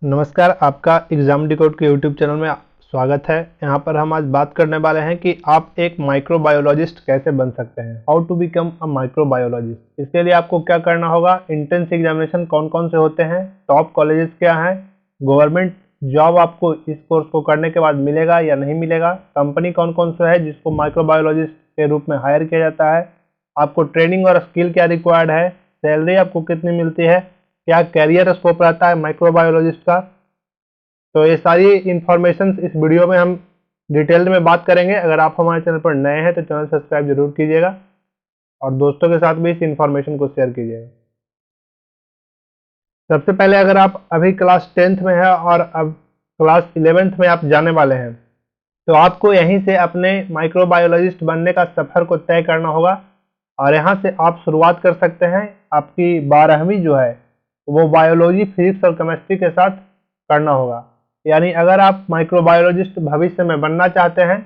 नमस्कार, आपका exam decode के यूट्यूब चैनल में स्वागत है। यहाँ पर हम आज बात करने वाले हैं कि आप एक माइक्रोबायोलॉजिस्ट कैसे बन सकते हैं। How to become a microbiologist. इसके लिए आपको क्या करना होगा, एंट्रेंस एग्जामिनेशन कौन कौन से होते हैं, टॉप कॉलेजेस क्या हैं, गवर्नमेंट जॉब आपको इस कोर्स को करने के बाद मिलेगा या नहीं मिलेगा, कंपनी कौन कौन सा है जिसको माइक्रोबायोलॉजिस्ट के रूप में हायर किया जाता है, आपको ट्रेनिंग और स्किल क्या रिक्वायर्ड है, सैलरी आपको कितनी मिलती है, क्या कैरियर स्कोप रहता है माइक्रोबायोलॉजिस्ट का। तो ये सारी इंफॉर्मेशन इस वीडियो में हम डिटेल में बात करेंगे। अगर आप हमारे चैनल पर नए हैं तो चैनल सब्सक्राइब जरूर कीजिएगा और दोस्तों के साथ भी इस इंफॉर्मेशन को शेयर कीजिएगा। सबसे पहले अगर आप अभी क्लास 10th में है और अब क्लास 11th में आप जाने वाले हैं तो आपको यहीं से अपने माइक्रोबायोलॉजिस्ट बनने का सफ़र को तय करना होगा और यहाँ से आप शुरुआत कर सकते हैं। आपकी 12वीं जो है वो बायोलॉजी, फिजिक्स और केमिस्ट्री के साथ करना होगा। यानी अगर आप माइक्रोबायोलॉजिस्ट भविष्य में बनना चाहते हैं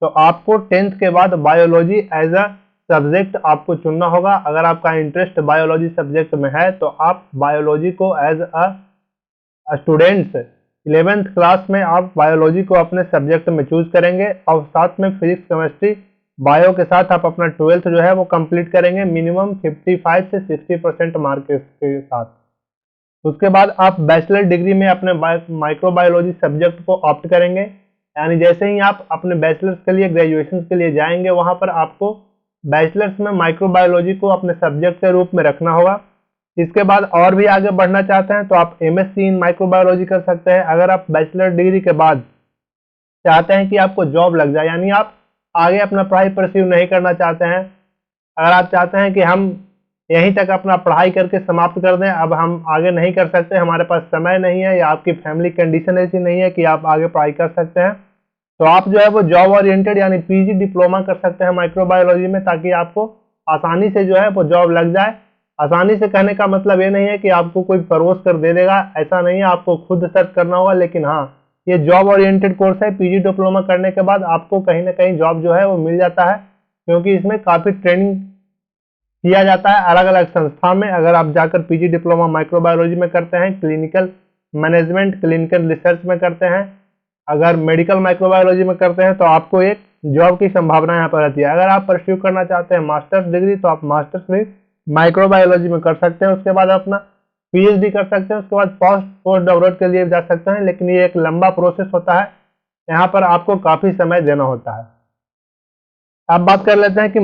तो आपको 10th के बाद बायोलॉजी एज अ सब्जेक्ट आपको चुनना होगा। अगर आपका इंटरेस्ट बायोलॉजी सब्जेक्ट में है तो आप बायोलॉजी को as a students 11th class में आप बायोलॉजी को अपने सब्जेक्ट में चूज करेंगे और साथ में फिजिक्स, केमिस्ट्री, बायो के साथ आप अपना 12th जो है वो कंप्लीट करेंगे मिनिमम 55 से 60% मार्क के साथ। उसके बाद आप बैचलर डिग्री में अपने माइक्रोबायोलॉजी सब्जेक्ट को ऑप्ट करेंगे। यानी जैसे ही आप अपने बैचलर्स के लिए, ग्रेजुएशन के लिए जाएंगे वहां पर आपको बैचलर्स में माइक्रोबायोलॉजी को अपने सब्जेक्ट के रूप में रखना होगा। इसके बाद और भी आगे बढ़ना चाहते हैं तो आप एमएससी इन माइक्रोबायोलॉजी कर सकते हैं। अगर आप बैचलर डिग्री के बाद चाहते हैं कि आपको जॉब लग जाए, यानी आप आगे अपना पढ़ाई परस्यू नहीं करना चाहते हैं, अगर आप चाहते हैं कि हम यहीं तक अपना पढ़ाई करके समाप्त कर दें, अब हम आगे नहीं कर सकते, हमारे पास समय नहीं है या आपकी फैमिली कंडीशन ऐसी नहीं है कि आप आगे पढ़ाई कर सकते हैं, तो आप जो है वो जॉब ओरिएंटेड यानी पीजी डिप्लोमा कर सकते हैं माइक्रोबायोलॉजी में, ताकि आपको आसानी से जो है वो जॉब लग जाए। आसानी से कहने का मतलब ये नहीं है कि आपको कोई परोस कर दे देगा, ऐसा नहीं है, आपको खुद सर्च करना होगा। लेकिन हाँ, ये जॉब ओरिएंटेड कोर्स है। पीजी डिप्लोमा करने के बाद आपको कहीं ना कहीं जॉब जो है वो मिल जाता है, क्योंकि इसमें काफ़ी ट्रेनिंग किया जाता है अलग अलग संस्था में। अगर आप जाकर पीजी डिप्लोमा माइक्रोबायोलॉजी में करते हैं, क्लिनिकल मैनेजमेंट, क्लिनिकल रिसर्च में करते हैं, अगर मेडिकल माइक्रोबायोलॉजी में करते हैं तो आपको एक जॉब की संभावना यहाँ पर रहती है। अगर आप परस्यू करना चाहते हैं मास्टर्स डिग्री तो आप मास्टर्स भी माइक्रोबायोलॉजी में कर सकते हैं। उसके बाद अपना पीएचडी कर सकते हैं, उसके बाद पोस्ट डॉक्टरेट के लिए जा सकते हैं। लेकिन ये एक लंबा प्रोसेस होता है, यहाँ पर आपको काफ़ी समय देना होता है। अब बात कर लेते हैं कि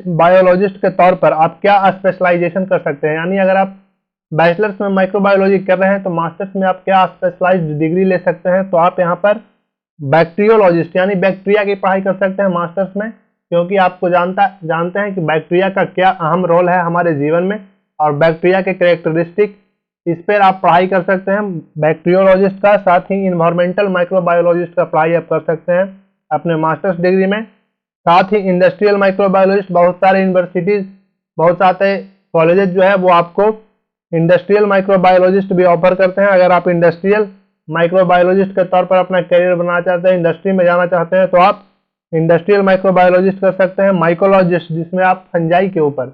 बायोलॉजिस्ट के तौर पर आप क्या स्पेशलाइजेशन कर सकते हैं। यानी अगर आप बैचलर्स में माइक्रोबायोलॉजी कर रहे हैं तो मास्टर्स में आप क्या स्पेशलाइज्ड डिग्री ले सकते हैं। तो आप यहाँ पर बैक्टीरियोलॉजिस्ट यानी बैक्टीरिया की पढ़ाई कर सकते हैं मास्टर्स में, क्योंकि आपको जानते हैं कि बैक्टीरिया का क्या अहम रोल है हमारे जीवन में और बैक्टीरिया के कैरेक्टरिस्टिक, इस पर आप पढ़ाई कर सकते हैं बैक्टीरियोलॉजिस्ट का। साथ ही इन्वायरमेंटल माइक्रोबायोलॉजिस्ट का पढ़ाई आप कर सकते हैं अपने मास्टर्स डिग्री में। साथ ही इंडस्ट्रियल माइक्रोबायोलॉजिस्ट, बहुत सारे यूनिवर्सिटीज, बहुत सारे कॉलेजेस जो है वो आपको इंडस्ट्रियल माइक्रोबायोलॉजिस्ट भी ऑफर करते हैं। अगर आप इंडस्ट्रियल माइक्रोबायोलॉजिस्ट के तौर पर अपना करियर बनाना चाहते हैं, इंडस्ट्री में जाना चाहते हैं, तो आप इंडस्ट्रियल माइक्रोबायोलॉजिस्ट कर सकते हैं। माइकोलॉजिस्ट, जिसमें आप फंजाई के ऊपर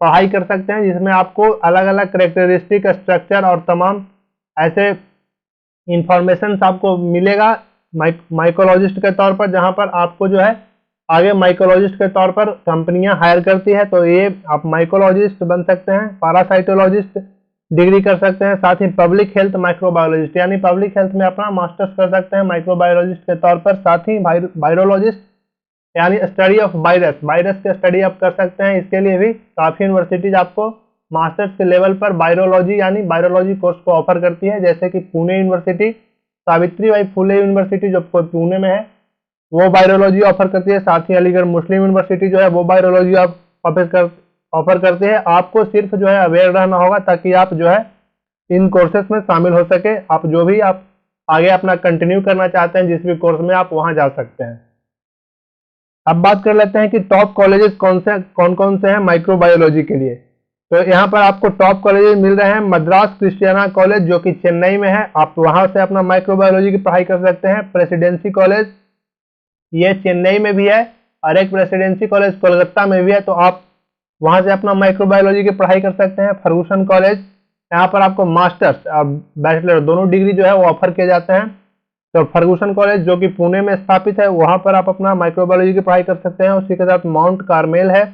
पढ़ाई कर सकते हैं, जिसमें आपको अलग अलग करेक्टरिस्टिक, स्ट्रक्चर और तमाम ऐसे इंफॉर्मेशन आपको मिलेगा माइकोलॉजिस्ट के तौर पर, जहां पर आपको जो है आगे माइकोलॉजिस्ट के तौर पर कंपनियां हायर करती है। तो ये आप माइकोलॉजिस्ट बन सकते हैं। पैरासाइटोलॉजिस्ट डिग्री कर सकते हैं। साथ ही पब्लिक हेल्थ माइक्रोबायोलॉजिस्ट यानी पब्लिक हेल्थ में अपना मास्टर्स कर सकते हैं माइक्रोबायोलॉजिस्ट के तौर पर। साथ ही वायरोलॉजिस्ट यानी स्टडी ऑफ वायरस के स्टडी आप कर सकते हैं। इसके लिए भी काफ़ी यूनिवर्सिटीज आपको मास्टर्स के लेवल पर वायरोलॉजी यानी वायरोलॉजी कोर्स को ऑफर करती है, जैसे कि पुणे यूनिवर्सिटी, सावित्रीबाई फुले यूनिवर्सिटी जो पुणे में है वो वायरोलॉजी ऑफर करती है। साथ ही अलीगढ़ मुस्लिम यूनिवर्सिटी जो है वो वायरोलॉजी ऑफर करती है। आपको सिर्फ जो है अवेयर रहना होगा, ताकि आप जो है इन कोर्सेस में शामिल हो सके। आप जो भी आप आगे अपना कंटिन्यू करना चाहते हैं जिस भी कोर्स में, आप वहां जा सकते हैं। अब बात कर लेते हैं कि टॉप कॉलेजेस कौन कौन से हैं माइक्रोबायोलॉजी के लिए। तो यहाँ पर आपको टॉप कॉलेजेस मिल रहे हैं। मद्रास क्रिस्टियाना कॉलेज जो कि चेन्नई में है, आप वहां से अपना माइक्रोबायोलॉजी की पढ़ाई कर सकते हैं। प्रेसिडेंसी कॉलेज ये चेन्नई में भी है और एक प्रेसिडेंसी कॉलेज कोलकाता में भी है, तो आप वहां से अपना माइक्रोबायोलॉजी की पढ़ाई कर सकते हैं। फर्गूसन कॉलेज यहाँ पर आपको मास्टर्स और बैचलर दोनों डिग्री जो है वो ऑफर किए जाते हैं। तो फर्गूसन कॉलेज जो कि पुणे में स्थापित है, वहाँ पर आप अपना माइक्रोबायोलॉजी की पढ़ाई कर सकते हैं। उसी के साथ माउंट कार्मेल है,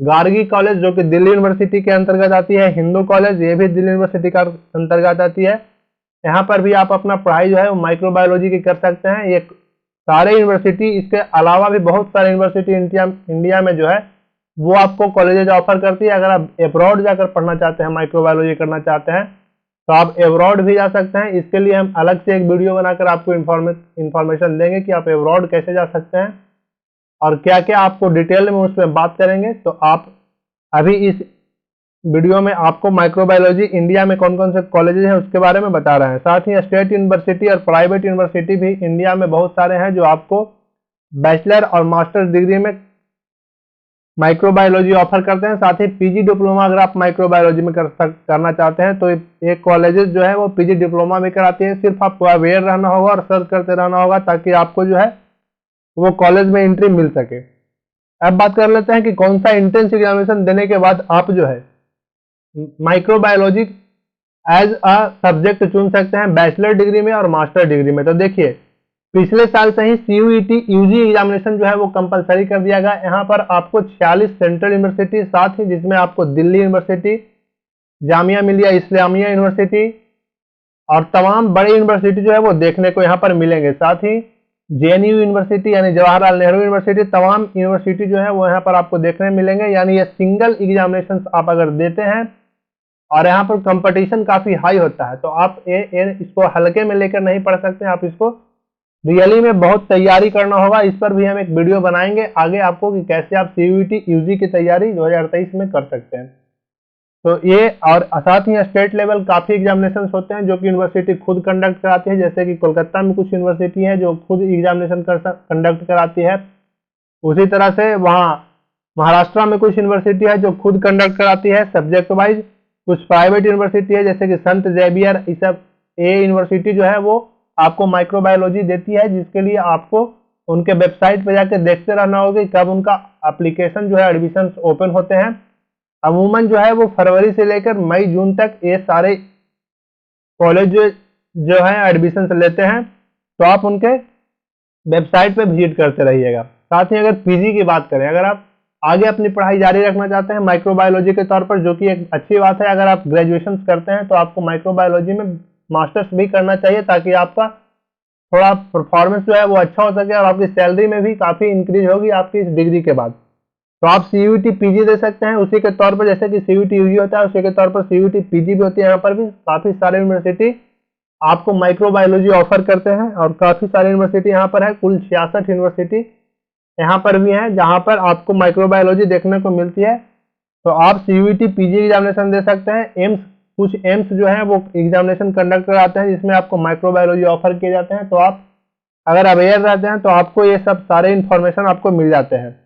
गार्गी कॉलेज जो कि दिल्ली यूनिवर्सिटी के अंतर्गत आती है, हिंदू कॉलेज ये भी दिल्ली यूनिवर्सिटी का अंतर्गत आती है। यहाँ पर भी आप अपना पढ़ाई जो है वो माइक्रोबायोलॉजी की कर सकते हैं। ये सारे यूनिवर्सिटी, इसके अलावा भी बहुत सारे यूनिवर्सिटी इंडिया में जो है वो आपको कॉलेजेज ऑफर करती है। अगर आप अब्रॉड जाकर पढ़ना चाहते हैं, माइक्रोबायोलॉजी करना चाहते हैं, तो आप अब्रॉड भी जा सकते हैं। इसके लिए हम अलग से एक वीडियो बनाकर आपको इन्फॉर्मेशन देंगे कि आप अब्रॉड कैसे जा सकते हैं और क्या क्या आपको डिटेल में उसमें बात करेंगे। तो आप अभी इस वीडियो में आपको माइक्रोबायोलॉजी इंडिया में कौन कौन से कॉलेजेस हैं उसके बारे में बता रहे हैं। साथ ही स्टेट यूनिवर्सिटी और प्राइवेट यूनिवर्सिटी भी इंडिया में बहुत सारे हैं जो आपको बैचलर और मास्टर्स डिग्री में माइक्रोबायोलॉजी ऑफर करते हैं। साथ ही पीजी डिप्लोमा अगर आप माइक्रोबायोलॉजी में करना चाहते हैं तो ये कॉलेजेस जो है वो पीजी डिप्लोमा भी कराती है। सिर्फ आपको अवेयर रहना होगा और सर्च करते रहना होगा ताकि आपको जो है वो कॉलेज में एंट्री मिल सके। अब बात कर लेते हैं कि कौन सा एंट्रेंस एग्जामिनेशन देने के बाद आप जो है माइक्रोबायोलॉजी एज अ सब्जेक्ट चुन सकते हैं बैचलर डिग्री में और मास्टर डिग्री में। तो देखिए, पिछले साल से ही CUET यूजी एग्जामिनेशन जो है वो कंपलसरी कर दिया गया। यहाँ पर आपको 46 सेंट्रल यूनिवर्सिटी, साथ ही जिसमें आपको दिल्ली यूनिवर्सिटी, जामिया मिलिया इस्लामिया यूनिवर्सिटी और तमाम बड़ी यूनिवर्सिटी जो है वो देखने को यहाँ पर मिलेंगे। साथ ही JNU यूनिवर्सिटी यानी जवाहरलाल नेहरू यूनिवर्सिटी, तमाम यूनिवर्सिटी जो है वो यहाँ पर आपको देखने मिलेंगे। यानी ये सिंगल एग्जामिनेशन आप अगर देते हैं और यहाँ पर कंपटीशन काफी हाई होता है, तो आप इसको हल्के में लेकर नहीं पढ़ सकते, आप इसको रियली में बहुत तैयारी करना होगा। इस पर भी हम एक वीडियो बनाएंगे आगे आपको कि कैसे आप CUET यूजी की तैयारी 2023 में कर सकते हैं। तो ये और साथ ही स्टेट लेवल काफी एग्जामिनेशन होते हैं जो कि यूनिवर्सिटी खुद कंडक्ट कराती है। जैसे कि कोलकाता में कुछ यूनिवर्सिटी है जो खुद एग्जामिनेशन कंडक्ट कराती है। उसी तरह से वहाँ महाराष्ट्र में कुछ यूनिवर्सिटी है जो खुद कंडक्ट कराती है सब्जेक्ट वाइज। कुछ प्राइवेट यूनिवर्सिटी है जैसे कि संत जेवियर, इस सब यूनिवर्सिटी जो है वो आपको माइक्रोबायोलॉजी देती है, जिसके लिए आपको उनके वेबसाइट पर जाकर देखते रहना होगा कब उनका एप्लीकेशन जो है एडमिशन ओपन होते हैं। अमूमन जो है वो फरवरी से लेकर मई जून तक ये सारे कॉलेज जो है एडमिशन लेते हैं, तो आप उनके वेबसाइट पे विजिट करते रहिएगा। साथ ही अगर पीजी की बात करें, अगर आप आगे अपनी पढ़ाई जारी रखना चाहते हैं माइक्रोबायोलॉजी के तौर पर, जो कि एक अच्छी बात है, अगर आप ग्रेजुएशन करते हैं तो आपको माइक्रोबायोलॉजी में मास्टर्स भी करना चाहिए ताकि आपका थोड़ा परफॉर्मेंस जो है वो अच्छा हो सके और आपकी सैलरी में भी काफ़ी इंक्रीज होगी आपकी इस डिग्री के बाद। तो आप CUET PG दे सकते हैं उसी के तौर पर, जैसे कि CUET UG होता है उसी के तौर पर CUET PG भी होती है। यहाँ पर भी काफ़ी सारे यूनिवर्सिटी आपको माइक्रोबायोलॉजी ऑफर करते हैं और काफ़ी सारे यूनिवर्सिटी यहाँ पर है, कुल 66 यूनिवर्सिटी यहाँ पर भी है जहाँ पर आपको माइक्रोबायोलॉजी देखने को मिलती है। तो आप CUET PG एग्जामिनेशन दे सकते हैं। कुछ एम्स जो है वो एग्जामिनेशन कंडक्ट कराते हैं जिसमें आपको माइक्रोबायोलॉजी ऑफर किए जाते हैं। तो आप अगर अवेयर रहते हैं तो आपको ये सब सारे इन्फॉर्मेशन आपको मिल जाते हैं।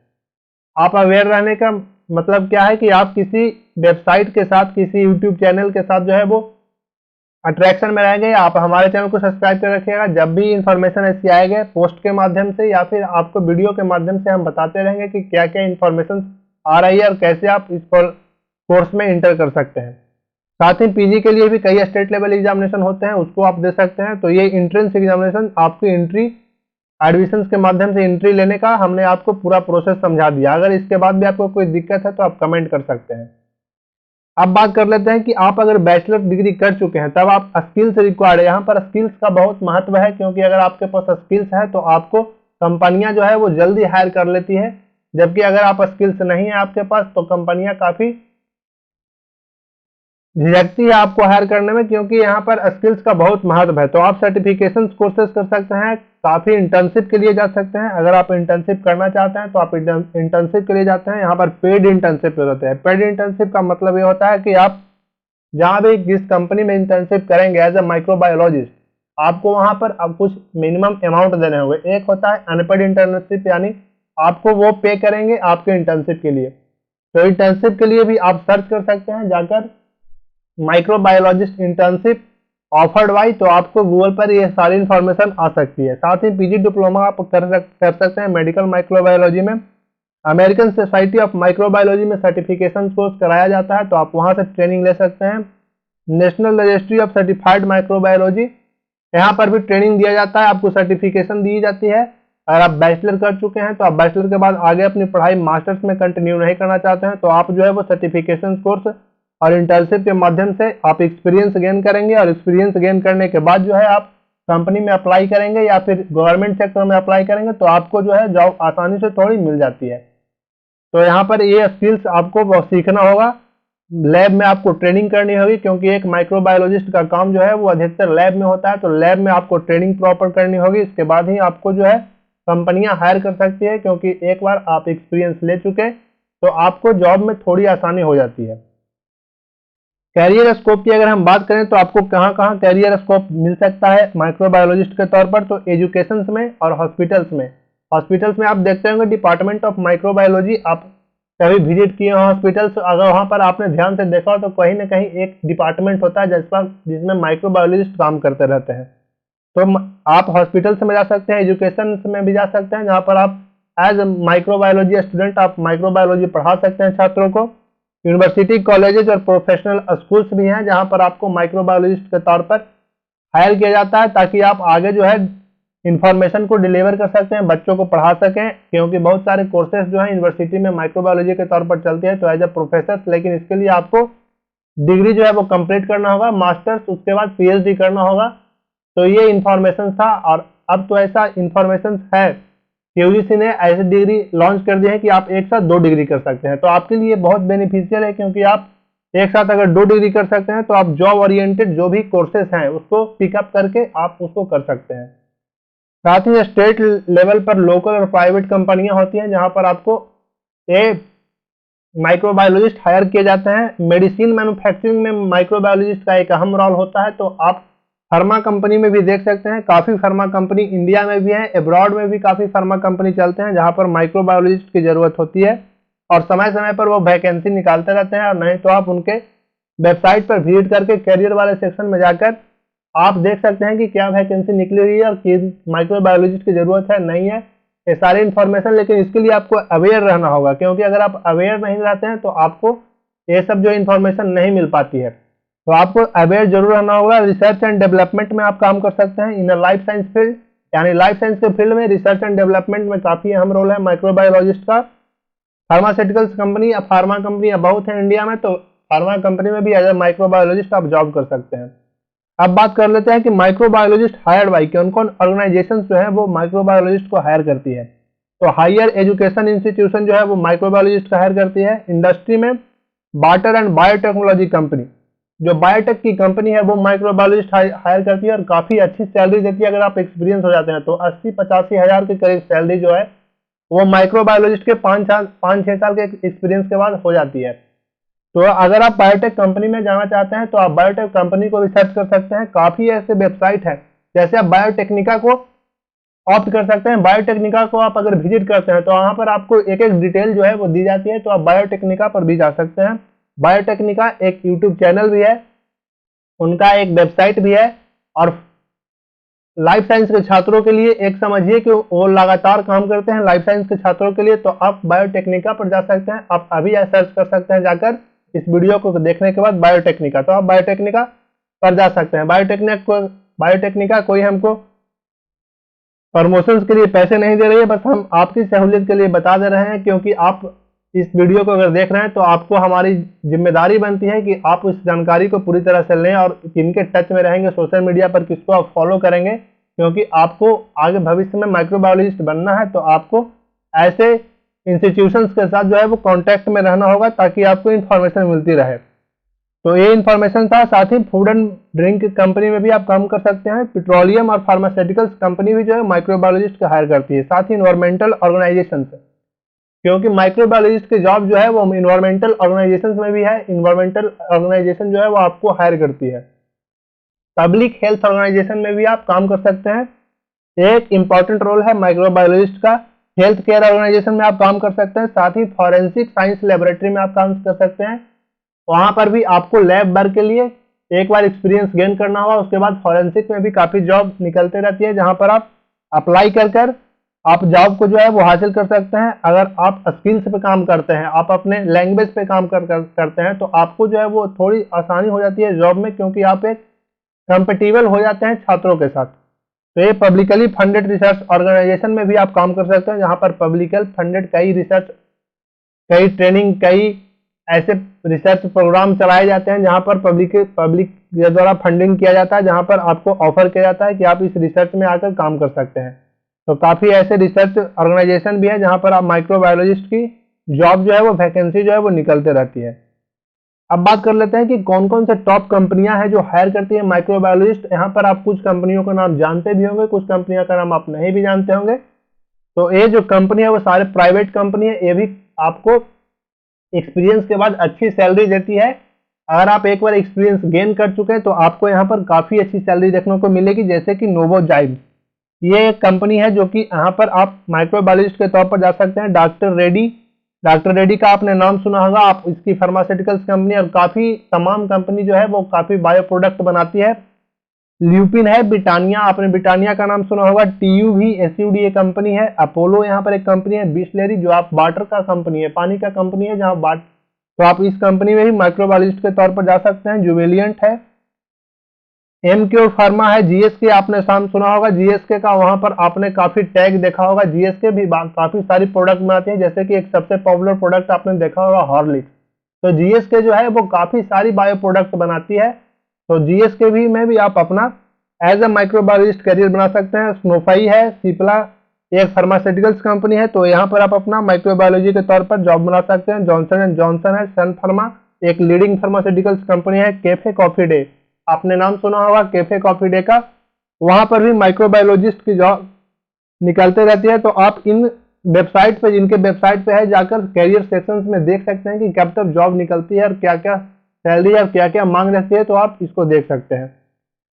आप अवेयर रहने का मतलब क्या है कि आप किसी वेबसाइट के साथ, किसी यूट्यूब चैनल के साथ जो है वो अट्रैक्शन में रहेंगे। आप हमारे चैनल को सब्सक्राइब कर रखिएगा, जब भी इंफॉर्मेशन ऐसी आएगी पोस्ट के माध्यम से या फिर आपको वीडियो के माध्यम से हम बताते रहेंगे कि क्या क्या इंफॉर्मेशन आ रही है और कैसे आप इस कोर्स में इंटर कर सकते हैं। साथ ही पीजी के लिए भी कई स्टेट लेवल एग्जामिनेशन होते हैं, उसको आप दे सकते हैं। तो ये एंट्रेंस एग्जामिनेशन आपकी एंट्री एडमिशन के माध्यम से एंट्री लेने का हमने आपको पूरा प्रोसेस समझा दिया। अगर इसके बाद भी आपको कोई दिक्कत है तो आप कमेंट कर सकते हैं। अब बात कर लेते हैं कि आप अगर बैचलर डिग्री कर चुके हैं तब आप स्किल्स रिक्वायर्ड है। यहाँ पर स्किल्स का बहुत महत्व है, क्योंकि अगर आपके पास स्किल्स है तो आपको कंपनियां जो है वो जल्दी हायर कर लेती है, जबकि अगर आप स्किल्स नहीं है आपके पास तो कंपनियां काफी झिझकती है आपको हायर करने में, क्योंकि यहाँ पर स्किल्स का बहुत महत्व है। तो आप सर्टिफिकेशन कोर्सेज कर सकते हैं, काफी इंटर्नशिप के लिए जा सकते हैं। अगर आप इंटर्नशिप करना चाहते हैं तो आप इंटर्नशिप के लिए जाते हैं। यहाँ पर पेड इंटर्नशिप होते हैं। पेड इंटर्नशिप का मतलब ये होता है कि आप जहाँ भी जिस कंपनी में इंटर्नशिप करेंगे एज ए माइक्रोबायोलॉजिस्ट, आपको वहाँ पर अब कुछ मिनिमम अमाउंट देने होंगे। एक होता है अनपेड इंटर्नशिप, यानी आपको वो पे करेंगे आपके इंटर्नशिप के लिए। तो इंटर्नशिप के लिए भी आप सर्च कर सकते हैं जाकर माइक्रोबायोलॉजिस्ट इंटर्नशिप ऑफर्ड बाई, तो आपको गूगल पर ये सारी इंफॉर्मेशन आ सकती है। साथ ही पीजी डिप्लोमा आप कर सकते हैं मेडिकल माइक्रोबायोलॉजी में। अमेरिकन सोसाइटी ऑफ माइक्रोबायोलॉजी में सर्टिफिकेशन कोर्स कराया जाता है, तो आप वहां से ट्रेनिंग ले सकते हैं। National registry of certified microbiology, यहाँ पर भी ट्रेनिंग दिया जाता है, आपको सर्टिफिकेशन दी जाती है। अगर आप बैचलर कर चुके हैं तो आप बैचलर के बाद आगे अपनी पढ़ाई मास्टर्स में कंटिन्यू नहीं करना चाहते हैं तो आप जो है वो सर्टिफिकेशन कोर्स और इंटर्नशिप के माध्यम से आप एक्सपीरियंस गेन करेंगे, और एक्सपीरियंस गेन करने के बाद जो है आप कंपनी में अप्लाई करेंगे या फिर गवर्नमेंट सेक्टर में अप्लाई करेंगे तो आपको जो है जॉब आसानी से थोड़ी मिल जाती है। तो यहाँ पर ये स्किल्स आपको सीखना होगा, लैब में आपको ट्रेनिंग करनी होगी, क्योंकि एक माइक्रोबायोलॉजिस्ट का काम जो है वो अधिकतर लैब में होता है। तो लैब में आपको ट्रेनिंग प्रॉपर करनी होगी, इसके बाद ही आपको जो है कंपनियां हायर कर सकती है, क्योंकि एक बार आप एक्सपीरियंस ले चुके तो आपको जॉब में थोड़ी आसानी हो जाती है। कैरियर स्कोप की अगर हम बात करें तो आपको कहाँ कहाँ कैरियर स्कोप मिल सकता है माइक्रोबायोलॉजिस्ट के तौर पर, तो एजुकेशन में और हॉस्पिटल्स में। हॉस्पिटल्स में आप देखते होंगे डिपार्टमेंट ऑफ माइक्रोबायोलॉजी, आप कभी विजिट किए हो हॉस्पिटल्स, अगर वहाँ पर आपने ध्यान से देखा हो तो कहीं ना कहीं एक डिपार्टमेंट होता है जिसमें माइक्रोबायोलॉजिस्ट काम करते रहते हैं। तो आप हॉस्पिटल्स में जा सकते हैं, एजुकेशन में भी जा सकते हैं, जहाँ पर आप एज माइक्रोबायोलॉजी स्टूडेंट आप माइक्रोबायोलॉजी पढ़ा सकते हैं छात्रों को। यूनिवर्सिटी, कॉलेजेस और प्रोफेशनल स्कूल्स भी हैं जहाँ पर आपको माइक्रोबायोलॉजिस्ट के तौर पर हायर किया जाता है, ताकि आप आगे जो है इंफॉर्मेशन को डिलीवर कर सकते हैं, बच्चों को पढ़ा सकें, क्योंकि बहुत सारे कोर्सेज जो है यूनिवर्सिटी में माइक्रोबायोलॉजी के तौर पर चलते हैं तो एज ए प्रोफेसर, लेकिन इसके लिए आपको डिग्री जो है वो कंप्लीट करना होगा, मास्टर्स, उसके बाद पीएचडी करना होगा। तो ये इंफॉर्मेशन था, और अब तो ऐसा इंफॉर्मेशन है यूजीसी ने ऐसी डिग्री लॉन्च कर दी है कि आप एक साथ 2 डिग्री कर सकते हैं। तो आपके लिए बहुत बेनिफिशियल है, क्योंकि आप एक साथ अगर 2 डिग्री कर सकते हैं तो आप जॉब ओरिएंटेड जो भी कोर्सेज हैं उसको पिकअप करके आप उसको कर सकते हैं। साथ ही स्टेट लेवल पर लोकल और प्राइवेट कंपनियां होती हैं जहां पर आपको माइक्रोबायोलॉजिस्ट हायर किए जाते हैं। मेडिसिन मैन्युफैक्चरिंग में माइक्रोबायोलॉजिस्ट का एक अहम रोल होता है। तो आप फार्मा कंपनी में भी देख सकते हैं, काफ़ी फार्मा कंपनी इंडिया में भी है, अब्रॉड में भी काफ़ी फार्मा कंपनी चलते हैं जहां पर माइक्रोबायोलॉजिस्ट की ज़रूरत होती है, और समय समय पर वो वैकेंसी निकालते रहते हैं। और नहीं तो आप उनके वेबसाइट पर विजिट करके करियर वाले सेक्शन में जाकर आप देख सकते हैं कि क्या वैकेंसी निकली हुई है और किस माइक्रोबायोलॉजिस्ट की ज़रूरत है, नहीं है, ये सारी इन्फॉर्मेशन। लेकिन इसके लिए आपको अवेयर रहना होगा, क्योंकि अगर आप अवेयर नहीं रहते हैं तो आपको ये सब जो इन्फॉर्मेशन नहीं मिल पाती है। तो आपको अवेयर जरूर रहना होगा। रिसर्च एंड डेवलपमेंट में आप काम कर सकते हैं इन लाइफ साइंस फील्ड, यानी लाइफ साइंस के फील्ड में रिसर्च एंड डेवलपमेंट में काफ़ी अहम रोल है माइक्रोबायोलॉजिस्ट का। फार्मास्यूटिकल्स कंपनी या फार्मा कंपनियां बहुत हैं इंडिया में, तो फार्मा कंपनी में भी एज ए माइक्रोबायोलॉजिस्ट आप जॉब कर सकते हैं। अब बात कर लेते हैं कि माइक्रोबायोलॉजिस्ट हायर बाई कौन कौन ऑर्गेनाइजेशन जो है वो माइक्रोबायोलॉजिस्ट को हायर करती है। तो हायर एजुकेशन इंस्टीट्यूशन जो है वो माइक्रोबायोलॉजिस्ट को हायर करती है। इंडस्ट्री में वाटर एंड बायोटेक्नोलॉजी कंपनी, जो बायोटेक की कंपनी है वो माइक्रोबायोलॉजिस्ट हायर करती है और काफ़ी अच्छी सैलरी देती है। अगर आप एक्सपीरियंस हो जाते हैं तो 80-85 हज़ार के करीब सैलरी जो है वो माइक्रोबायोलॉजिस्ट के 5-6 साल के एक्सपीरियंस के बाद हो जाती है। तो अगर आप बायोटेक कंपनी में जाना चाहते हैं तो आप बायोटेक कंपनी को भी सर्च कर सकते हैं। काफ़ी ऐसे वेबसाइट है, जैसे आप बायोटेक्निका को ऑप्ट कर सकते हैं। बायोटेक्निका को आप अगर विजिट करते हैं तो वहाँ पर आपको एक एक डिटेल जो है वो दी जाती है, तो आप बायोटेक्निका पर भी जा सकते हैं। बायोटेक्निका एक यूट्यूब चैनल भी है, उनका एक वेबसाइट भी है, और लाइफ साइंस के छात्रों के लिए एक समझिए कि वो लगातार काम करते हैं लाइफ साइंस के छात्रों के लिए। तो आप बायोटेक्निका पर जा सकते हैं, आप अभी सर्च कर सकते हैं जाकर इस वीडियो को देखने के बाद बायोटेक्निका, तो आप बायोटेक्निका पर जा सकते हैं। बायोटेक्निका कोई हमको प्रमोशंस के लिए पैसे नहीं दे रही है, बस हम आपकी सहूलियत के लिए बता दे रहे हैं, क्योंकि आप इस वीडियो को अगर देख रहे हैं तो आपको हमारी जिम्मेदारी बनती है कि आप उस जानकारी को पूरी तरह से लें और किनके टच में रहेंगे सोशल मीडिया पर, किसको आप फॉलो करेंगे, क्योंकि आपको आगे भविष्य में माइक्रोबायोलॉजिस्ट बनना है। तो आपको ऐसे इंस्टीट्यूशंस के साथ जो है वो कांटेक्ट में रहना होगा ताकि आपको इन्फॉर्मेशन मिलती रहे। तो ये इन्फॉर्मेशन था। साथ ही फूड एंड ड्रिंक कंपनी में भी आप काम कर सकते हैं। पेट्रोलियम और फार्मास्यूटिकल्स कंपनी भी जो है माइक्रोबायोलॉजिस्ट को हायर करती है। साथ ही इन्वायरमेंटल ऑर्गेनाइजेशन से, क्योंकि माइक्रोबायोलॉजिस्ट की जॉब जो है वो इन्वायरमेंटल ऑर्गेनाइजेशन में भी है। इन्वायरमेंटल ऑर्गेनाइजेशन जो है वो आपको हायर करती है। पब्लिक हेल्थ ऑर्गेनाइजेशन में भी आप काम कर सकते हैं। एक इंपॉर्टेंट रोल है माइक्रोबायोलॉजिस्ट का। हेल्थ केयर ऑर्गेनाइजेशन में आप काम कर सकते हैं। साथ ही फॉरेंसिक साइंस लेबोरेटरी में आप काम कर सकते हैं। वहां पर भी आपको लैब वर्क के लिए एक बार एक्सपीरियंस गेन करना होगा। उसके बाद फॉरेंसिक में भी काफ़ी जॉब निकलते रहती है, जहां पर आप अप्लाई कर आप जॉब को जो है वो हासिल कर सकते हैं। अगर आप स्किल्स पे काम करते हैं, आप अपने लैंग्वेज पे काम करते हैं, तो आपको जो है वो थोड़ी आसानी हो जाती है जॉब में, क्योंकि आप एक कंपेटिबल हो जाते हैं छात्रों के साथ। तो ये पब्लिकली फंडेड रिसर्च ऑर्गेनाइजेशन में भी आप काम कर सकते हैं, जहाँ पर पब्लिकली फंडेड कई रिसर्च, कई ट्रेनिंग, कई ऐसे रिसर्च प्रोग्राम चलाए जाते हैं जहाँ पर पब्लिक के द्वारा फंडिंग किया जाता है, जहाँ पर आपको ऑफर किया जाता है कि आप इस रिसर्च में आकर काम कर सकते हैं। तो काफ़ी ऐसे रिसर्च ऑर्गेनाइजेशन भी है जहाँ पर आप माइक्रोबायोलॉजिस्ट की जॉब जो है वो वैकेंसी जो है वो निकलते रहती है। अब बात कर लेते हैं कि कौन कौन से टॉप कंपनियां हैं जो हायर करती है माइक्रोबायोलॉजिस्ट। यहाँ पर आप कुछ कंपनियों का नाम जानते भी होंगे, कुछ कंपनियों का नाम आप नहीं भी जानते होंगे। तो ये जो कंपनी है वो सारे प्राइवेट कंपनी है, ये भी आपको एक्सपीरियंस के बाद अच्छी सैलरी देती है। अगर आप एक बार एक्सपीरियंस गेन कर चुके हैं तो आपको यहाँ पर काफ़ी अच्छी सैलरी देखने को मिलेगी, जैसे कि नोवोजाइम, ये एक कंपनी है जो कि यहाँ पर आप माइक्रोबायोलॉजिस्ट के तौर पर जा सकते हैं। डॉक्टर रेड्डी का आपने नाम सुना होगा, आप इसकी फार्मास्यूटिकल्स कंपनी और काफ़ी तमाम कंपनी जो है वो काफ़ी बायो प्रोडक्ट बनाती है। ल्यूपिन है, ब्रिटानिया, आपने ब्रिटानिया का नाम सुना होगा, टीयूवी एसयूडी ये कंपनी है। अपोलो यहाँ पर एक कंपनी है, बिस्लेरी जो आप वाटर का कंपनी है, पानी का कंपनी है जहाँ तो आप इस कंपनी में भी माइक्रोबायोलॉजिस्ट के तौर पर जा सकते हैं। जुवेलियंट है, एमक्योर फार्मा है, जीएसके आपने नाम सुना होगा, जीएसके का वहां पर आपने काफी टैग देखा होगा। जीएसके भी काफी सारी प्रोडक्ट बनाती है, जैसे कि एक सबसे पॉपुलर प्रोडक्ट आपने देखा होगा हॉर्लिक्स। तो जीएसके जो है वो काफी सारी बायो प्रोडक्ट बनाती है। तो जीएसके भी में भी आप अपना एज ए माइक्रोबायोलॉजिस्ट करियर बना सकते हैं। स्नोफाई है, सिप्ला एक फार्मास्यूटिकल्स कंपनी है, तो यहाँ पर आप अपना माइक्रोबायोलॉजी के तौर पर जॉब बना सकते हैं। जॉनसन एंड जॉनसन है, सन फार्मा एक लीडिंग फार्मास्यूटिकल्स कंपनी है। कैफे कॉफी डे आपने नाम सुना होगा, कैफे कॉफी डे का, वहां पर भी माइक्रोबायोलॉजिस्ट की जॉब निकलते रहती है। तो आप इन वेबसाइट पे, जिनके वेबसाइट पे है, जाकर कैरियर सेक्शंस में देख सकते हैं कि कब तक जॉब निकलती है और क्या क्या सैलरी और क्या क्या मांग रहती है। तो आप इसको देख सकते हैं।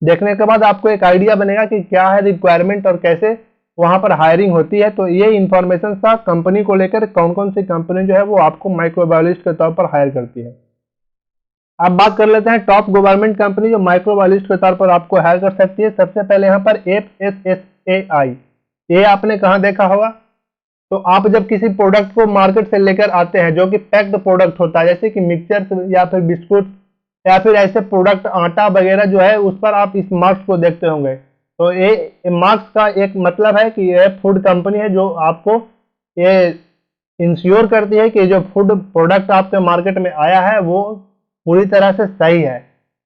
देखने के बाद आपको एक आइडिया बनेगा कि क्या है रिक्वायरमेंट और कैसे वहां पर हायरिंग होती है। तो ये इंफॉर्मेशन था कंपनी को लेकर, कौन कौन सी कंपनी जो है वो आपको माइक्रोबायोलॉजिस्ट के तौर पर हायर करती है। अब बात कर लेते हैं टॉप गवर्नमेंट कंपनी जो माइक्रोबायोलॉजिस्ट के तौर पर आपको हायर कर सकती है। सबसे पहले यहाँ पर FSSAI, ये आपने कहाँ देखा होगा? तो आप जब किसी प्रोडक्ट को मार्केट से लेकर आते हैं जो कि पैक्ड प्रोडक्ट होता है, जैसे कि मिक्सचर या फिर बिस्कुट या फिर ऐसे प्रोडक्ट आटा वगैरह जो है, उस पर आप इस मार्क्स को देखते होंगे। तो ये मार्क्स का एक मतलब है कि ये फूड कंपनी है जो आपको ये इंश्योर करती है कि जो फूड प्रोडक्ट आपके मार्केट में आया है वो पूरी तरह से सही है।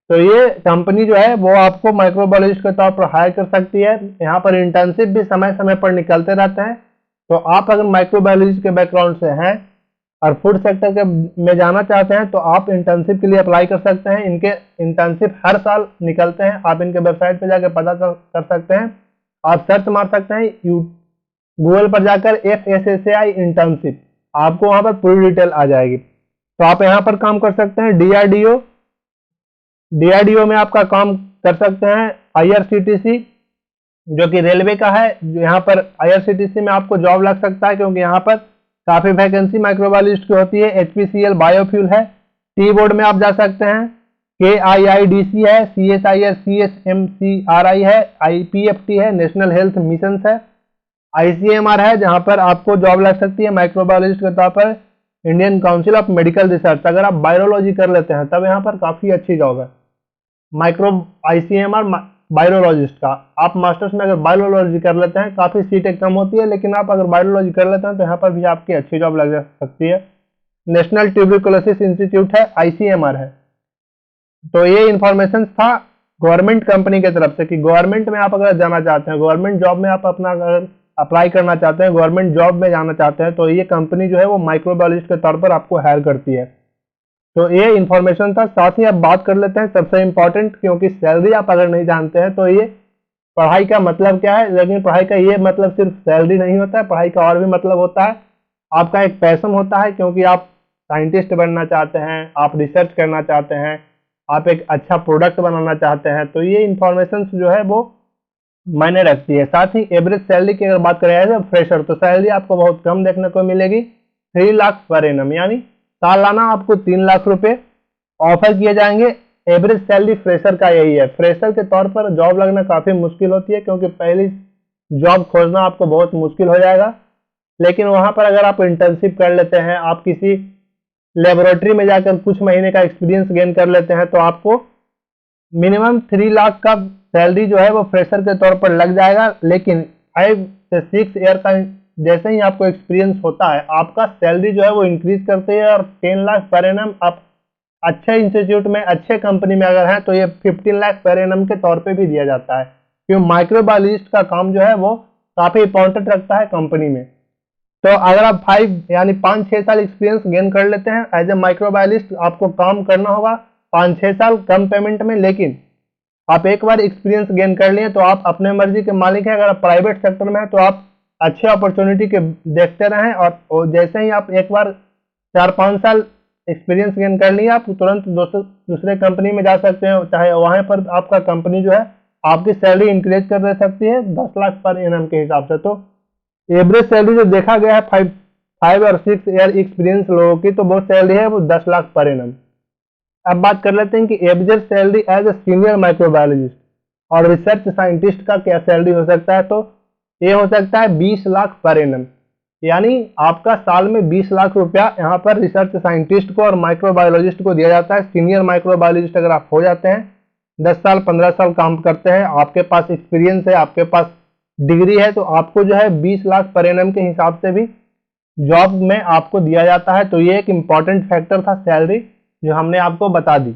तो ये कंपनी जो है वो आपको माइक्रोबायोलॉजिस्ट के तौर पर हायर कर सकती है। यहाँ पर इंटर्नशिप भी समय समय पर निकलते रहते हैं। तो आप अगर माइक्रोबायोलॉजी के बैकग्राउंड से हैं और फूड सेक्टर के में जाना चाहते हैं तो आप इंटर्नशिप के लिए अप्लाई कर सकते हैं। इनके इंटर्नशिप हर साल निकलते हैं, आप इनके वेबसाइट पर जाकर पता कर सकते हैं। आप सर्च मार सकते हैं गूगल पर जाकर FSSAI इंटर्नशिप, आपको वहाँ पर पूरी डिटेल आ जाएगी। तो आप यहाँ पर काम कर सकते हैं। डीआरडीओ में आपका काम कर सकते हैं। IRCTC जो कि रेलवे का है, यहाँ पर IRCTC में आपको जॉब लग सकता है, क्योंकि यहाँ पर काफ़ी वैकेंसी माइक्रोबायोलॉजिस्ट की होती है। HPCL बायोफ्यूल है। टी बोर्ड में आप जा सकते हैं। KIIDC है, CSIR CSMCRI है, IPFT है, नेशनल हेल्थ मिशन है। ICMR है, जहाँ पर आपको जॉब लग सकती है माइक्रोबायोलॉजिस्ट के तौर पर। Indian council of medical research, अगर आप बायोलॉजी कर लेते हैं तब यहाँ पर काफ़ी अच्छी जॉब है। ICMR बायोलॉजिस्ट का, आप मास्टर्स में अगर बायोलॉजी कर लेते हैं, काफ़ी सीटें कम होती है, लेकिन आप अगर बायोलॉजी कर लेते हैं तो यहाँ पर भी आपकी अच्छी जॉब लग सकती है। नेशनल ट्यूबरकुलोसिस इंस्टीट्यूट है, ICMR है। तो ये इंफॉर्मेशन था गवर्नमेंट कंपनी की तरफ से कि गवर्नमेंट में आप अगर जाना चाहते हैं, गवर्नमेंट जॉब में आप अपना अगर अप्लाई करना चाहते हैं, गवर्नमेंट जॉब में जाना चाहते हैं, तो ये कंपनी जो है वो माइक्रोबायोलॉजिस्ट के तौर पर आपको हायर करती है। तो ये इन्फॉर्मेशन था। साथ ही अब बात कर लेते हैं सबसे इम्पोर्टेंट, क्योंकि सैलरी आप अगर नहीं जानते हैं तो ये पढ़ाई का मतलब क्या है। लेकिन पढ़ाई का ये मतलब सिर्फ सैलरी नहीं होता है, पढ़ाई का और भी मतलब होता है। आपका एक पैशन होता है, क्योंकि आप साइंटिस्ट बनना चाहते हैं, आप रिसर्च करना चाहते हैं, आप एक अच्छा प्रोडक्ट बनाना चाहते हैं। तो ये इन्फॉर्मेशन जो है वो मायने रखती है। साथ ही एवरेज सैलरी की अगर बात करें एज ए फ्रेशर, तो सैलरी आपको बहुत कम देखने को मिलेगी, 3 लाख पर एनम, यानी सालाना आपको 3 लाख रुपए ऑफर किए जाएंगे। एवरेज सैलरी फ्रेशर का यही है। फ्रेशर के तौर पर जॉब लगना काफ़ी मुश्किल होती है, क्योंकि पहली जॉब खोजना आपको बहुत मुश्किल हो जाएगा। लेकिन वहाँ पर अगर आप इंटर्नशिप कर लेते हैं, आप किसी लेबोरेटरी में जाकर कुछ महीने का एक्सपीरियंस गेन कर लेते हैं, तो आपको मिनिमम 3 लाख का सैलरी जो है वो फ्रेशर के तौर पर लग जाएगा। लेकिन 5 से 6 ईयर का जैसे ही आपको एक्सपीरियंस होता है, आपका सैलरी जो है वो इंक्रीज करती है और 10 लाख पर एनम आप अच्छे इंस्टीट्यूट में, अच्छे कंपनी में अगर हैं तो ये 15 लाख पर एनम के तौर पे भी दिया जाता है। क्योंकि माइक्रोबायोलॉजिस्ट का काम जो है वो काफी इंपॉर्टेंट रखता है कंपनी में। तो अगर आप 5 यानी 5-6 साल एक्सपीरियंस गेन कर लेते हैं एज ए माइक्रोबायोलॉजिस्ट, आपको काम करना होगा 5-6 साल कम पेमेंट में। लेकिन आप एक बार एक्सपीरियंस गेन कर लिए तो आप अपने मर्जी के मालिक हैं। अगर आप प्राइवेट सेक्टर में हैं तो आप अच्छे अपॉर्चुनिटी के देखते रहें, और जैसे ही आप एक बार 4-5 साल एक्सपीरियंस गेन कर लिए, आप तुरंत दूसरे कंपनी में जा सकते हैं। चाहे वहाँ पर आपका कंपनी जो है आपकी सैलरी इंक्रीज कर दे सकती है 10 लाख पर एनम के हिसाब से। तो एवरेज सैलरी जो देखा गया है 5 और 6 ईयर एक्सपीरियंस लोगों की, तो वो सैलरी है वो 10 लाख पर एनम। अब बात कर लेते हैं कि average salary as a senior microbiologist और रिसर्च साइंटिस्ट का क्या सैलरी हो सकता है। तो ये हो सकता है 20 लाख पर एनम, यानी आपका साल में 20 लाख रुपया यहाँ पर रिसर्च साइंटिस्ट को और माइक्रोबायोलॉजिस्ट को दिया जाता है। सीनियर माइक्रोबायोलॉजिस्ट अगर आप हो जाते हैं, 10 साल 15 साल काम करते हैं, आपके पास एक्सपीरियंस है, आपके पास डिग्री है, तो आपको जो है 20 लाख पर एनम के हिसाब से भी जॉब में आपको दिया जाता है। तो ये एक इम्पॉर्टेंट फैक्टर था सैलरी, जो हमने आपको बता दी।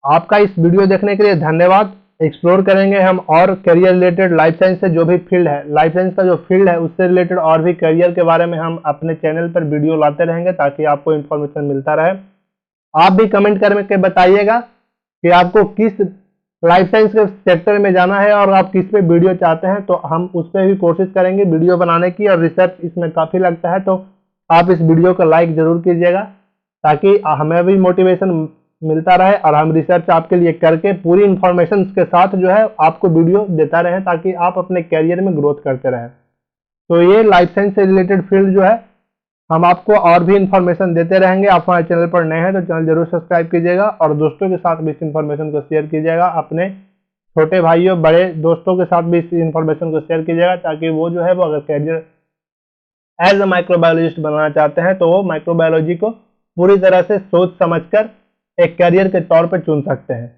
आपका इस वीडियो देखने के लिए धन्यवाद। एक्सप्लोर करेंगे हम और करियर रिलेटेड लाइफ साइंस से जो भी फील्ड है, लाइफ साइंस का जो फील्ड है उससे रिलेटेड और भी करियर के बारे में हम अपने चैनल पर वीडियो लाते रहेंगे, ताकि आपको इन्फॉर्मेशन मिलता रहे। आप भी कमेंट करके बताइएगा कि आपको किस लाइफ साइंस के सेक्टर में जाना है और आप किस पे वीडियो चाहते हैं, तो हम उस पर भी कोशिश करेंगे वीडियो बनाने की। और रिसर्च इसमें काफ़ी लगता है, तो आप इस वीडियो को लाइक ज़रूर कीजिएगा, ताकि हमें भी मोटिवेशन मिलता रहे और हम रिसर्च आपके लिए करके पूरी इंफॉर्मेशन के साथ जो है आपको वीडियो देता रहे, ताकि आप अपने कैरियर में ग्रोथ करते रहें। तो ये लाइफ साइंस से रिलेटेड फील्ड जो है हम आपको और भी इंफॉर्मेशन देते रहेंगे। आप हमारे चैनल पर नए हैं तो चैनल जरूर सब्सक्राइब कीजिएगा और दोस्तों के साथ भी इस इंफॉर्मेशन को शेयर कीजिएगा। अपने छोटे भाइयों, बड़े दोस्तों के साथ भी इस इंफॉर्मेशन को शेयर कीजिएगा, ताकि वो जो है वो अगर कैरियर एज ए माइक्रोबायोलॉजिस्ट बनाना चाहते हैं तो वो माइक्रोबायोलॉजी को पूरी तरह से सोच समझकर एक कैरियर के तौर पर चुन सकते हैं।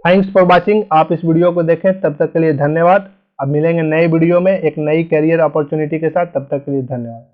Thanks for watching. आप इस वीडियो को देखें, तब तक के लिए धन्यवाद। अब मिलेंगे नए वीडियो में एक नई कैरियर अपॉर्चुनिटी के साथ, तब तक के लिए धन्यवाद।